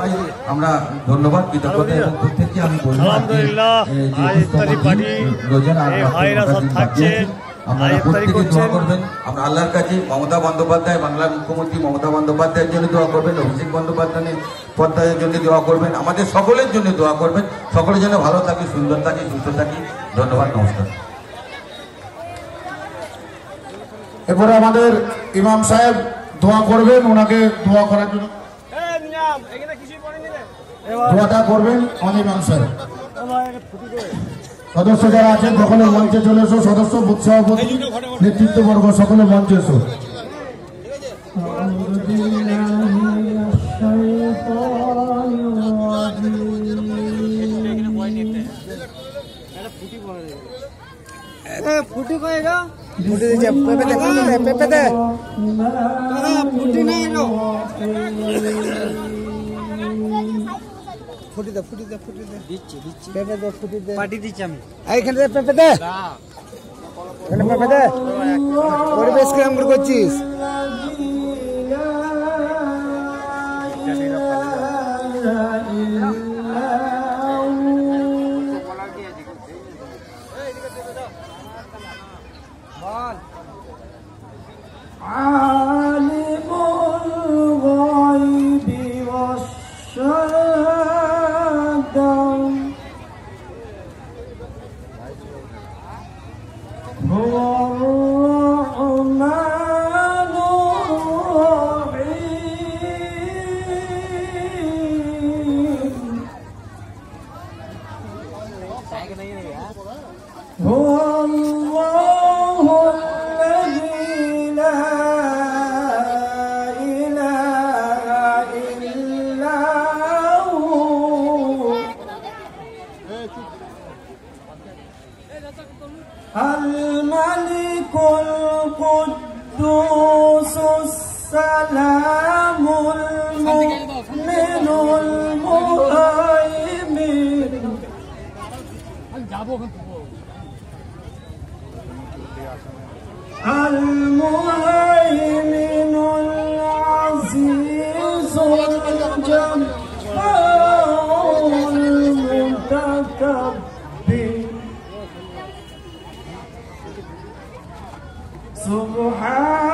ভাই আমরা ধন্যবাদ কৃতজ্ঞতা এবং প্রত্যেককে আমি বলবো আলহামদুলিল্লাহ আপনারা প্রত্যেকে দোয়া করবেন। আমরা আল্লাহর কাছে মমতা বন্দ্যোপাধ্যায়, বাংলার মুখ্যমন্ত্রী মমতা বন্দ্যোপাধ্যায়ের জন্য দোয়া করবেন, অভিষেক বন্দ্যোপাধ্যায়ের জন্য দোয়া করবেন, আমাদের সকলের জন্য দোয়া করবেন, সকলে যেন ভালো থাকে, সুন্দর থাকে, সুস্থ থাকে। ধন্যবাদ, নমস্কার। এরপরে আমাদের ইমাম সাহেব দোয়া করবেন, ওনাকে দোয়া করার জন্য দোয়াটা করবেন আমাদের ইমাম সাহেব। সদস্য যারা আছেন সকলে মঞ্চে চলে এসো, সদস্য বুথ সভাপতি নেতৃত্ববর্গ সকলে মঞ্চে এসো। ফুটি কয়েগা ফুটি দিছে পেপে দে ফুটি নাই গো ফুটি দে দিচ্ছি পেপে দে ফুটি দে পাটি দিচ্ছি আমি এইখানে দে পেপে দে এখানে পেপে দে পরিবেশ কেমন করছিস الملك القدوس السلام المؤمن المهيمن المهيمن العزيز الجبار المتكبر سبحان